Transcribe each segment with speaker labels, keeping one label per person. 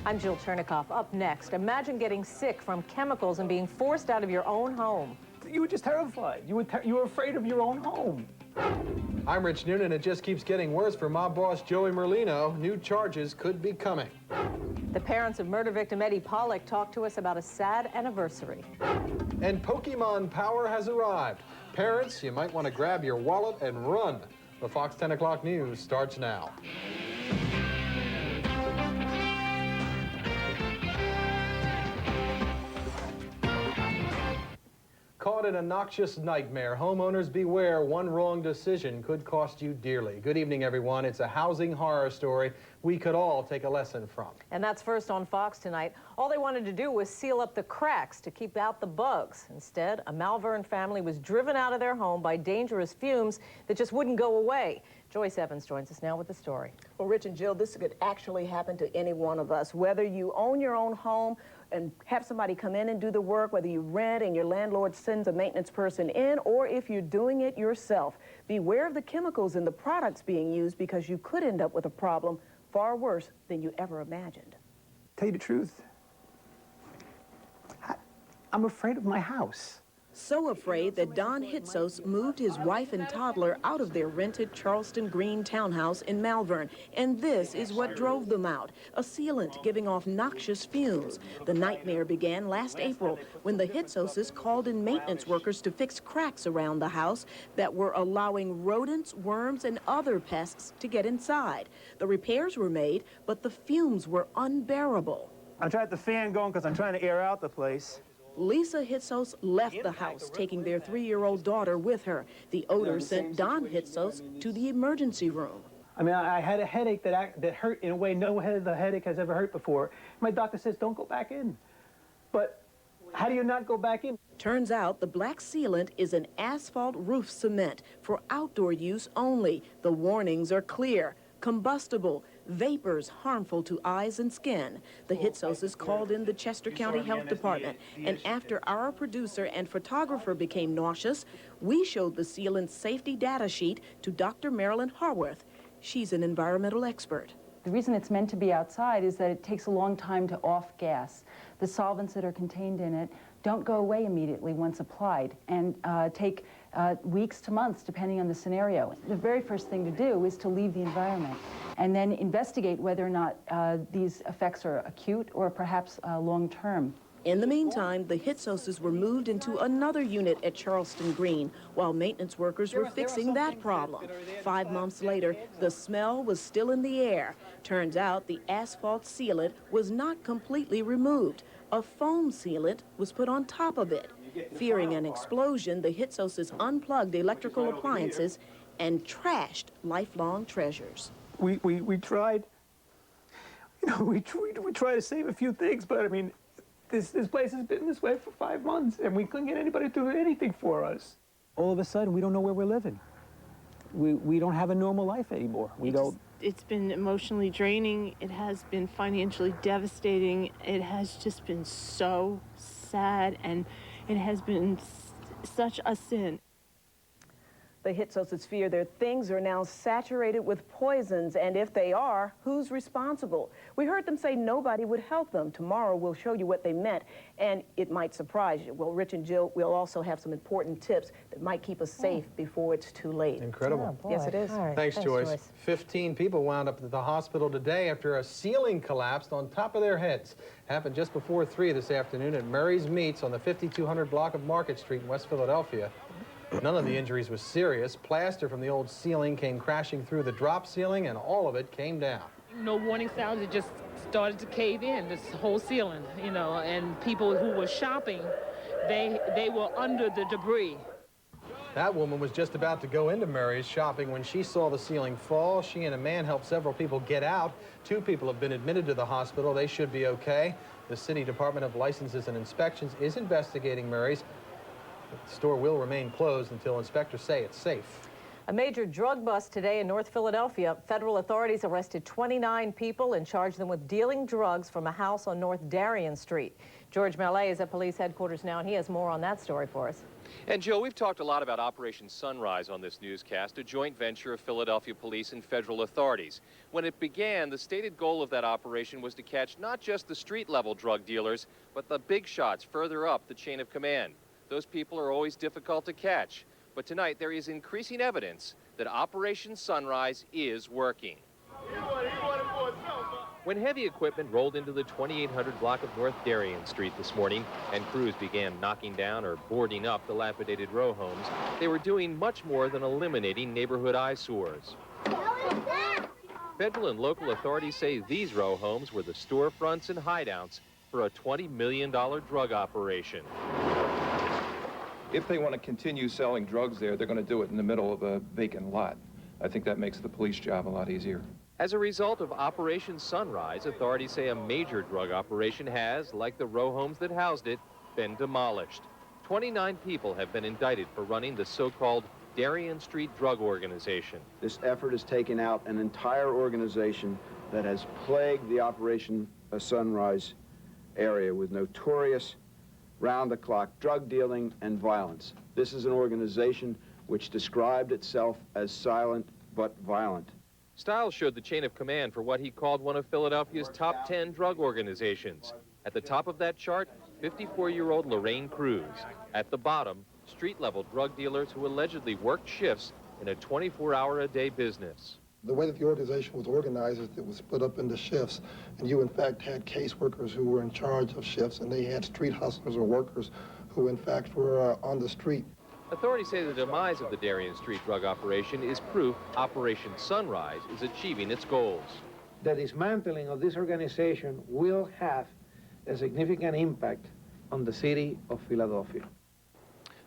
Speaker 1: I'm Jill Chernekoff. Up next, imagine getting sick from chemicals and being forced out of your own home.
Speaker 2: You were just terrified. You were afraid of your own home.
Speaker 3: I'm Rich Noonan. It just keeps getting worse for mob boss Joey Merlino. New charges could be coming.
Speaker 1: The parents of murder victim Eddie Pollock talked to us about a sad anniversary.
Speaker 3: And Pokemon power has arrived. Parents, you might want to grab your wallet and run. The Fox 10 o'clock news starts now. Caught in a noxious nightmare, homeowners beware. One wrong decision could cost you dearly. Good evening, everyone. It's a housing horror story we could all take a lesson from.
Speaker 1: And that's first on Fox tonight. All they wanted to do was seal up the cracks to keep out the bugs. Instead, a Malvern family was driven out of their home by dangerous fumes that just wouldn't go away. Joyce Evans joins us now with the story.
Speaker 4: Well, Rich and Jill, this could actually happen to any one of us. Whether you own your own home and have somebody come in and do the work, whether you rent and your landlord sends a maintenance person in, or if you're doing it yourself, beware of the chemicals in the products being used, because you could end up with a problem far worse than you ever imagined.
Speaker 2: Tell you the truth, I'm afraid of my house.
Speaker 4: So afraid that Don Hitzos moved his wife and toddler out of their rented Charleston Green townhouse in Malvern. And this is what drove them out, a sealant giving off noxious fumes. The nightmare began last April when the Hitzoses called in maintenance workers to fix cracks around the house that were allowing rodents, worms, and other pests to get inside. The repairs were made, but the fumes were unbearable.
Speaker 2: I tried the fan going because I'm trying to air out the place.
Speaker 4: Lisa Hitzos left the house, taking their 3-year-old daughter with her. The odor sent Don Hitzos to the emergency room.
Speaker 2: I mean, I had a headache that hurt in a way no headache has ever hurt before. My doctor says, don't go back in. But how do you not go back in?
Speaker 4: Turns out the black sealant is an asphalt roof cement for outdoor use only. The warnings are clear. Combustible, vapors harmful to eyes and skin. The Hitzoses called in the Chester County Health Department, and after our producer and photographer became nauseous, we showed the sealant's safety data sheet to Dr. Marilyn Harworth. She's an environmental expert.
Speaker 5: The reason it's meant to be outside is that it takes a long time to off-gas. The solvents that are contained in it don't go away immediately once applied, and take weeks to months, depending on the scenario. The very first thing to do is to leave the environment and then investigate whether or not these effects are acute or perhaps long-term.
Speaker 4: In the meantime, the Hitzoses were moved into another unit at Charleston Green while maintenance workers were fixing that problem. 5 months later, the smell was still in the air. Turns out the asphalt sealant was not completely removed. A foam sealant was put on top of it. Fearing an explosion, the Hitzoses unplugged electrical appliances and trashed lifelong treasures.
Speaker 2: We tried, you know, we tried to save a few things, but I mean, this place has been this way for 5 months, and we couldn't get anybody to do anything for us. All of a sudden, we don't know where we're living. We don't have a normal life anymore.
Speaker 6: It's been emotionally draining. It has been financially devastating. It has just been so sad, and it has been such a sin.
Speaker 4: The Hitzoses fear their things are now saturated with poisons, and if they are, who's responsible? We heard them say nobody would help them. Tomorrow we'll show you what they meant, and it might surprise you. Well, Rich and Jill, we'll also have some important tips that might keep us safe before it's too late.
Speaker 3: Incredible.
Speaker 1: Oh,
Speaker 4: Yes, it is.
Speaker 1: Right.
Speaker 3: Thanks, Joyce. 15 people wound up at the hospital today after a ceiling collapsed on top of their heads. Happened just before 3 this afternoon at Murray's Meats on the 5200 block of Market Street in West Philadelphia. None of the injuries was serious. Plaster from the old ceiling came crashing through the drop ceiling, and all of it came down.
Speaker 7: No warning sounds, it just started to cave in, this whole ceiling, you know, and people who were shopping, they were under the debris.
Speaker 3: That woman was just about to go into Murray's shopping when she saw the ceiling fall. She and a man helped several people get out. 2 people have been admitted to the hospital. They should be okay. The City Department of Licenses and Inspections is investigating Murray's. The store will remain closed until inspectors say it's safe.
Speaker 1: A major drug bust today in North Philadelphia. Federal authorities arrested 29 people and charged them with dealing drugs from a house on North Darien Street. George Mallet is at police headquarters now, and he has more on that story for us.
Speaker 8: And Jill, we've talked a lot about Operation Sunrise on this newscast, a joint venture of Philadelphia police and federal authorities. When it began, the stated goal of that operation was to catch not just the street-level drug dealers, but the big shots further up the chain of command. Those people are always difficult to catch. But tonight, there is increasing evidence that Operation Sunrise is working. When heavy equipment rolled into the 2800 block of North Darien Street this morning and crews began knocking down or boarding up dilapidated row homes, they were doing much more than eliminating neighborhood eyesores. Federal and local authorities say these row homes were the storefronts and hideouts for a $20 million drug operation.
Speaker 9: If they want to continue selling drugs there, they're going to do it in the middle of a vacant lot. I think that makes the police job a lot easier.
Speaker 8: As a result of Operation Sunrise, authorities say a major drug operation has, like the row homes that housed it, been demolished. 29 people have been indicted for running the so-called Darien Street drug organization.
Speaker 10: This effort has taken out an entire organization that has plagued the Operation Sunrise area with notorious round-the-clock drug dealing and violence. This is an organization which described itself as silent but violent.
Speaker 8: Stiles showed the chain of command for what he called one of Philadelphia's top 10 drug organizations. At the top of that chart, 54-year-old Lorraine Cruz. At the bottom, street-level drug dealers who allegedly worked shifts in a 24-hour-a-day business.
Speaker 11: The way that the organization was organized is it was split up into shifts, and you in fact had caseworkers who were in charge of shifts, and they had street hustlers or workers who in fact were on the street.
Speaker 8: Authorities say the demise of the Darien Street drug operation is proof Operation Sunrise is achieving its goals.
Speaker 12: The dismantling of this organization will have a significant impact on the city of Philadelphia.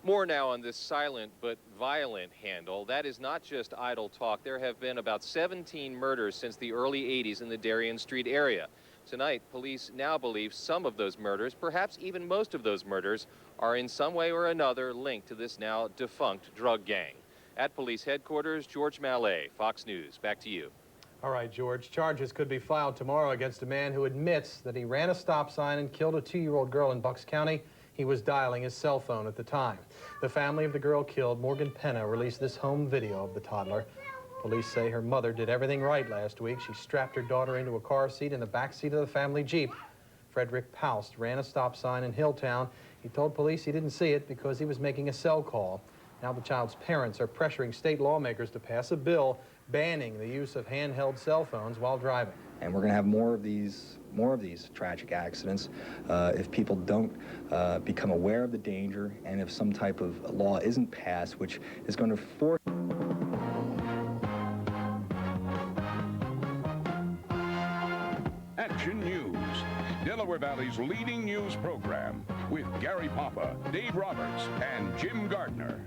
Speaker 8: More now on this silent but violent handle. That is not just idle talk. There have been about 17 murders since the early 80s in the Darien Street area. Tonight, police now believe some of those murders, perhaps even most of those murders, are in some way or another linked to this now defunct drug gang. At police headquarters, George Mallet, Fox News. Back to you.
Speaker 3: All right, George. Charges could be filed tomorrow against a man who admits that he ran a stop sign and killed a 2-year-old girl in Bucks County. He was dialing his cell phone at the time. The family of the girl killed, Morgan Penna, released this home video of the toddler. Police say her mother did everything right last week. She strapped her daughter into a car seat in the back seat of the family Jeep. Frederick Paust ran a stop sign in Hilltown. He told police he didn't see it because he was making a cell call. Now the child's parents are pressuring state lawmakers to pass a bill banning the use of handheld cell phones while driving.
Speaker 13: And we're going to have more of these tragic accidents if people don't become aware of the danger, and if some type of law isn't passed, which is going to force.
Speaker 14: Action News, Delaware Valley's leading news program, with Gary Papa, Dave Roberts, and Jim Gardner.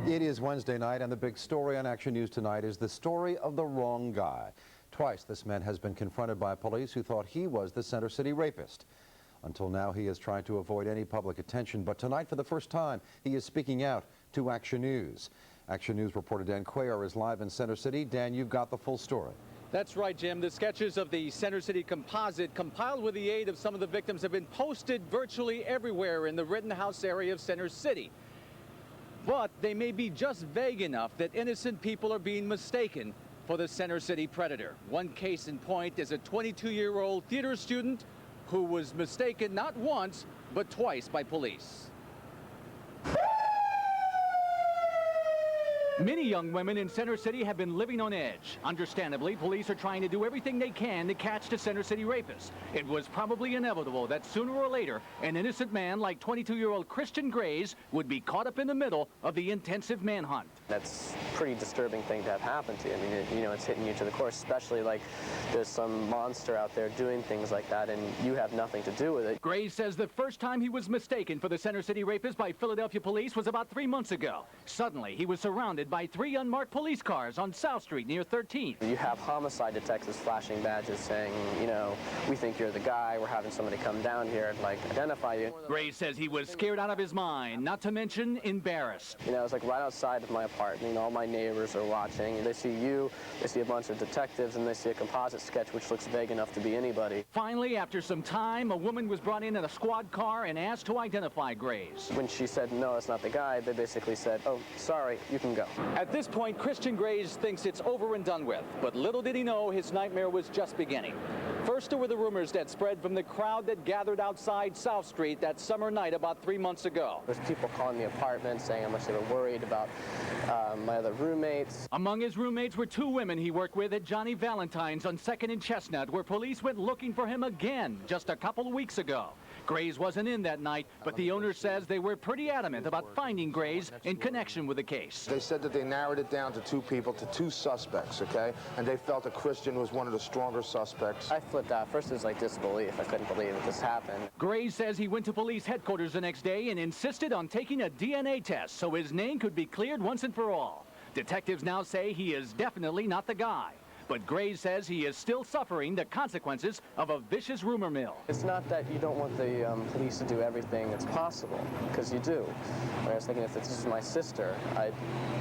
Speaker 15: It is Wednesday night, and the big story on Action News tonight is the story of the wrong guy. Twice this man has been confronted by police who thought he was the Center City rapist. Until now, he has tried to avoid any public attention, but tonight, for the first time, he is speaking out to Action News. Action News reporter Dan Cuellar is live in Center City. Dan, you've got the full story.
Speaker 16: That's right, Jim. The sketches of the Center City composite, compiled with the aid of some of the victims, have been posted virtually everywhere in the Rittenhouse area of Center City. But they may be just vague enough that innocent people are being mistaken for the Center City predator. One case in point is a 22-year-old theater student who was mistaken not once, but twice by police. Many young women in Center City have been living on edge. Understandably, police are trying to do everything they can to catch the Center City rapist. It was probably inevitable that sooner or later, an innocent man like 22-year-old Christian Grays would be caught up in the middle of the intensive manhunt.
Speaker 17: That's a pretty disturbing thing to have happen to you. I mean, you know, it's hitting you to the core, especially like there's some monster out there doing things like that and you have nothing to do with it.
Speaker 16: Grays says the first time he was mistaken for the Center City rapist by Philadelphia police was about 3 months ago. Suddenly, he was surrounded surrounded by 3 unmarked police cars on South Street near 13th.
Speaker 17: You have homicide detectives flashing badges saying, you know, we think you're the guy, we're having somebody come down here and, like, identify you.
Speaker 16: Graves says he was scared out of his mind, not to mention embarrassed.
Speaker 17: You know, it's like right outside of my apartment. You know, all my neighbors are watching. They see you, they see a bunch of detectives, and they see a composite sketch which looks vague enough to be anybody.
Speaker 16: Finally, after some time, a woman was brought in a squad car and asked to identify Graves.
Speaker 17: When she said, no, it's not the guy, they basically said, oh, sorry, you can go.
Speaker 16: At this point, Christian Graves thinks it's over and done with, but little did he know his nightmare was just beginning. First, there were the rumors that spread from the crowd that gathered outside South Street that summer night about 3 months ago.
Speaker 17: There's people calling the apartment saying how much they were worried about my other roommates.
Speaker 16: Among his roommates were 2 women he worked with at Johnny Valentine's on 2nd and Chestnut, where police went looking for him again just a couple of weeks ago. Graves wasn't in that night, but the owner says they were pretty adamant about finding Graves in connection with the case.
Speaker 18: They said that they narrowed it down to 2 people, to 2 suspects, okay? And they felt that Christian was one of the stronger suspects.
Speaker 17: I flipped out. First, it was like disbelief. I couldn't believe that this happened.
Speaker 16: Graves says he went to police headquarters the next day and insisted on taking a DNA test so his name could be cleared once and for all. Detectives now say he is definitely not the guy. But Graves says he is still suffering the consequences of a vicious rumor mill.
Speaker 17: It's not that you don't want the police to do everything that's possible, because you do. I was thinking if this was my sister, I'd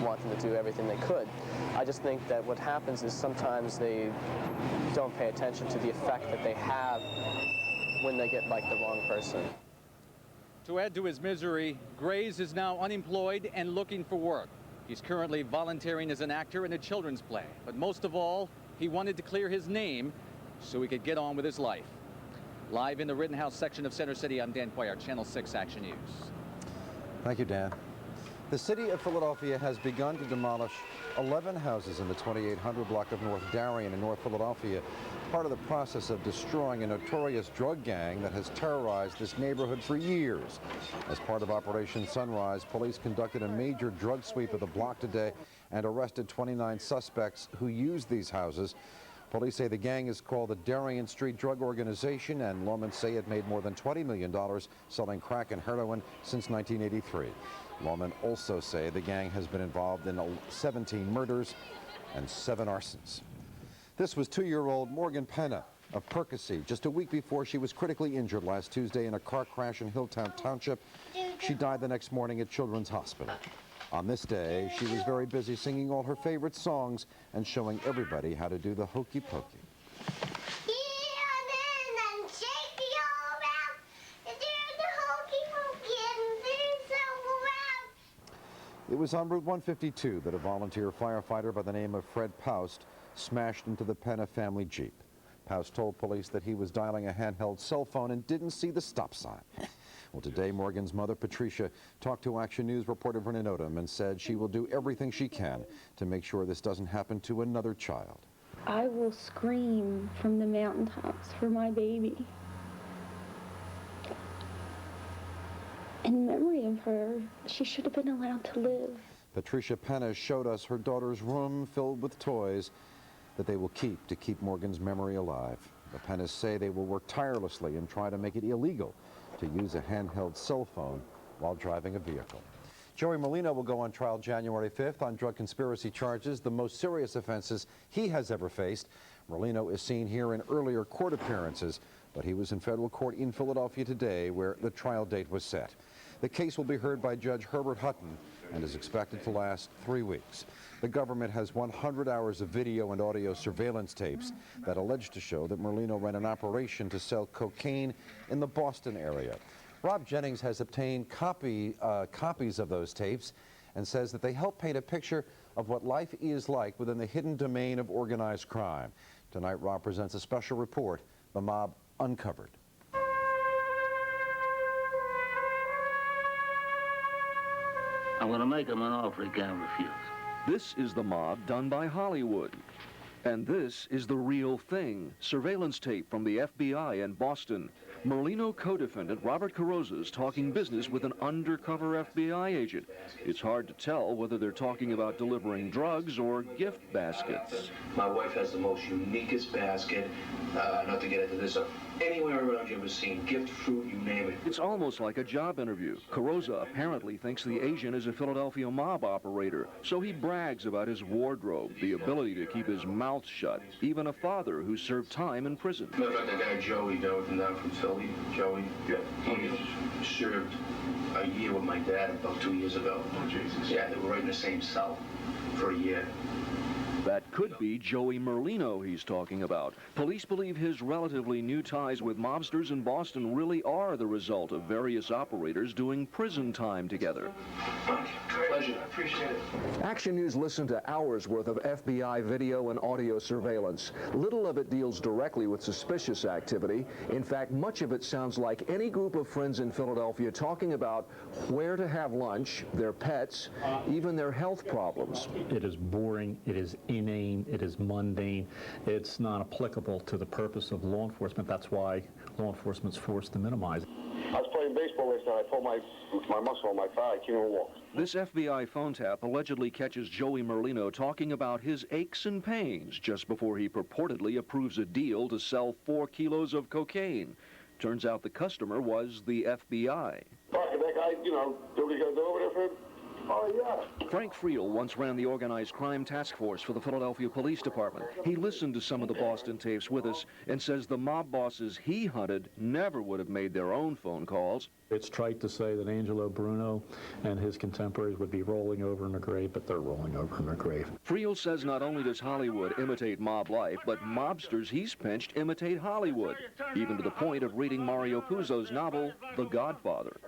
Speaker 17: want them to do everything they could. I just think that what happens is sometimes they don't pay attention to the effect that they have when they get, like, the wrong person.
Speaker 16: To add to his misery, Graves is now unemployed and looking for work. He's currently volunteering as an actor in a children's play. But most of all, he wanted to clear his name so he could get on with his life. Live in the Rittenhouse section of Center City, I'm Dan Cuellar, Channel 6 Action News.
Speaker 15: Thank you, Dan. The city of Philadelphia has begun to demolish 11 houses in the 2800 block of North Darien in North Philadelphia, part of the process of destroying a notorious drug gang that has terrorized this neighborhood for years. As part of Operation Sunrise, police conducted a major drug sweep of the block today and arrested 29 suspects who used these houses. Police say the gang is called the Darien Street Drug Organization, and lawmen say it made more than $20 million selling crack and heroin since 1983. Lawmen also say the gang has been involved in 17 murders and 7 arsons. This was 2-year-old Morgan Penna of Percy just a week before she was critically injured last Tuesday in a car crash in Hilltown Township. She died the next morning at Children's Hospital. On this day, she was very busy singing all her favorite songs and showing everybody how to do the hokey pokey. It was on Route 152 that a volunteer firefighter by the name of Fred Poust smashed into the Penna family Jeep. Poust told police that he was dialing a handheld cell phone and didn't see the stop sign. Well, today, Morgan's mother, Patricia, talked to Action News reporter Vernon Odom and said she will do everything she can to make sure this doesn't happen to another child.
Speaker 19: I will scream from the mountaintops for my baby. In memory of her, she should have been allowed to live.
Speaker 15: Patricia Penna showed us her daughter's room filled with toys that they will keep to keep Morgan's memory alive. The Pennas say they will work tirelessly and try to make it illegal to use a handheld cell phone while driving a vehicle. Joey Merlino will go on trial January 5th on drug conspiracy charges, the most serious offenses he has ever faced. Merlino is seen here in earlier court appearances, but he was in federal court in Philadelphia today where the trial date was set. The case will be heard by Judge Herbert Hutton and is expected to last 3 weeks. The government has 100 hours of video and audio surveillance tapes that allege to show that Merlino ran an operation to sell cocaine in the Boston area. Rob Jennings has obtained copies of those tapes and says that they help paint a picture of what life is like within the hidden domain of organized crime. Tonight, Rob presents a special report, The Mob Uncovered.
Speaker 20: I'm going to make him an offer he can't refuse.
Speaker 21: This is The Mob done by Hollywood. And this is the real thing. Surveillance tape from the FBI in Boston. Merlino co-defendant Robert Carrozza's talking business with an undercover FBI agent. It's hard to tell whether they're talking about delivering drugs or gift baskets.
Speaker 5: My wife has the most uniquest basket, not to get into this, anywhere around you ever seen, gift, fruit, you name it.
Speaker 21: It's almost like a job interview. Carrozza apparently thinks the agent is a Philadelphia mob operator, so he brags about his wardrobe, the ability to keep his mouth shut, even a father who served time in prison.
Speaker 5: Matter of fact, that guy Joey down from Philly, Joey, he served a year with my dad about 2 years ago. Oh, Jesus. Yeah, they were right in the same cell for a year.
Speaker 21: That could be Joey Merlino he's talking about. Police believe his relatively new ties with mobsters in Boston really are the result of various operators doing prison time together.
Speaker 5: Pleasure. I appreciate it.
Speaker 21: Action News listened to hours worth of FBI video and audio surveillance. Little of it deals directly with suspicious activity. In fact, much of it sounds like any group of friends in Philadelphia talking about where to have lunch, their pets, even their health problems.
Speaker 22: It is boring. It is inane, it is mundane, it's not applicable to the purpose of law enforcement. That's why law enforcement's forced to minimize it.
Speaker 23: I was playing baseball last night. I pulled my muscle on my thigh. I can't even walk.
Speaker 21: This FBI phone tap allegedly catches Joey Merlino talking about his aches and pains just before he purportedly approves a deal to sell 4 kilos of cocaine. Turns out the customer was the FBI.
Speaker 23: Talking that guy, you know, do what he's going to do over there for him? Oh, yeah.
Speaker 21: Frank Friel once ran the organized crime task force for the Philadelphia Police Department. He listened to some of the Boston tapes with us and says the mob bosses he hunted never would have made their own phone calls.
Speaker 22: It's trite to say that Angelo Bruno and his contemporaries would be rolling over in their grave, but they're rolling over in their grave.
Speaker 21: Friel says not only does Hollywood imitate mob life, but mobsters he's pinched imitate Hollywood, even to the point of reading Mario Puzo's novel, The Godfather.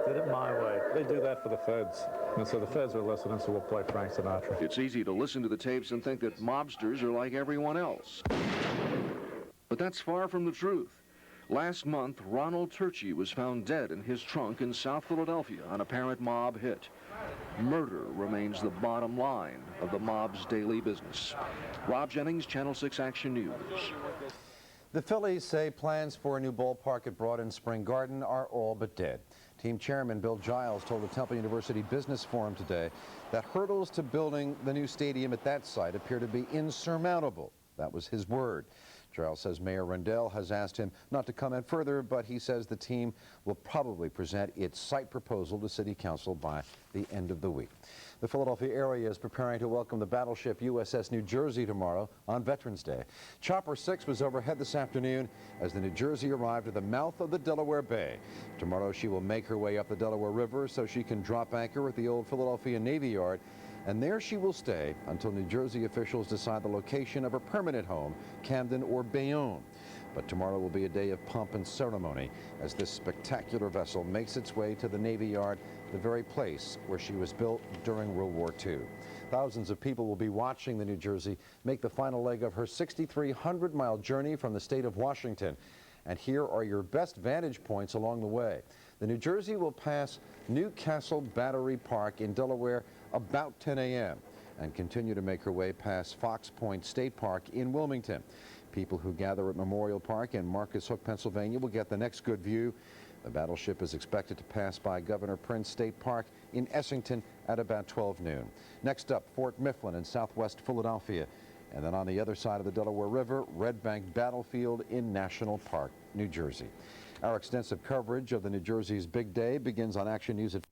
Speaker 22: Did it my way. They do that for the feds. And so the feds are listening, so we'll play Frank Sinatra.
Speaker 21: It's easy to listen to the tapes and think that mobsters are like everyone else. But that's far from the truth. Last month, Ronald Turchi was found dead in his trunk in South Philadelphia, an apparent mob hit. Murder remains the bottom line of the mob's daily business. Rob Jennings, Channel 6 Action News.
Speaker 15: The Phillies say plans for a new ballpark at Broad and Spring Garden are all but dead. Team chairman Bill Giles told the Temple University Business Forum today that hurdles to building the new stadium at that site appear to be insurmountable. That was his word. Giles says Mayor Rendell has asked him not to comment further, but he says the team will probably present its site proposal to City Council by the end of the week. The Philadelphia area is preparing to welcome the battleship USS New Jersey tomorrow on Veterans Day. Chopper 6 was overhead this afternoon as the New Jersey arrived at the mouth of the Delaware Bay. Tomorrow she will make her way up the Delaware River so she can drop anchor at the old Philadelphia Navy Yard, and there she will stay until New Jersey officials decide the location of her permanent home, Camden or Bayonne. But tomorrow will be a day of pomp and ceremony as this spectacular vessel makes its way to the Navy Yard, the very place where she was built during World War II. Thousands of people will be watching the New Jersey make the final leg of her 6,300-mile journey from the state of Washington. And here are your best vantage points along the way. The New Jersey will pass Newcastle Battery Park in Delaware about 10 a.m. and continue to make her way past Fox Point State Park in Wilmington. People who gather at Memorial Park in Marcus Hook, Pennsylvania will get the next good view. The battleship is expected to pass by Governor Prince State Park in Essington at about 12 noon. Next up, Fort Mifflin in southwest Philadelphia. And then on the other side of the Delaware River, Red Bank Battlefield in National Park, New Jersey. Our extensive coverage of the New Jersey's big day begins on Action News at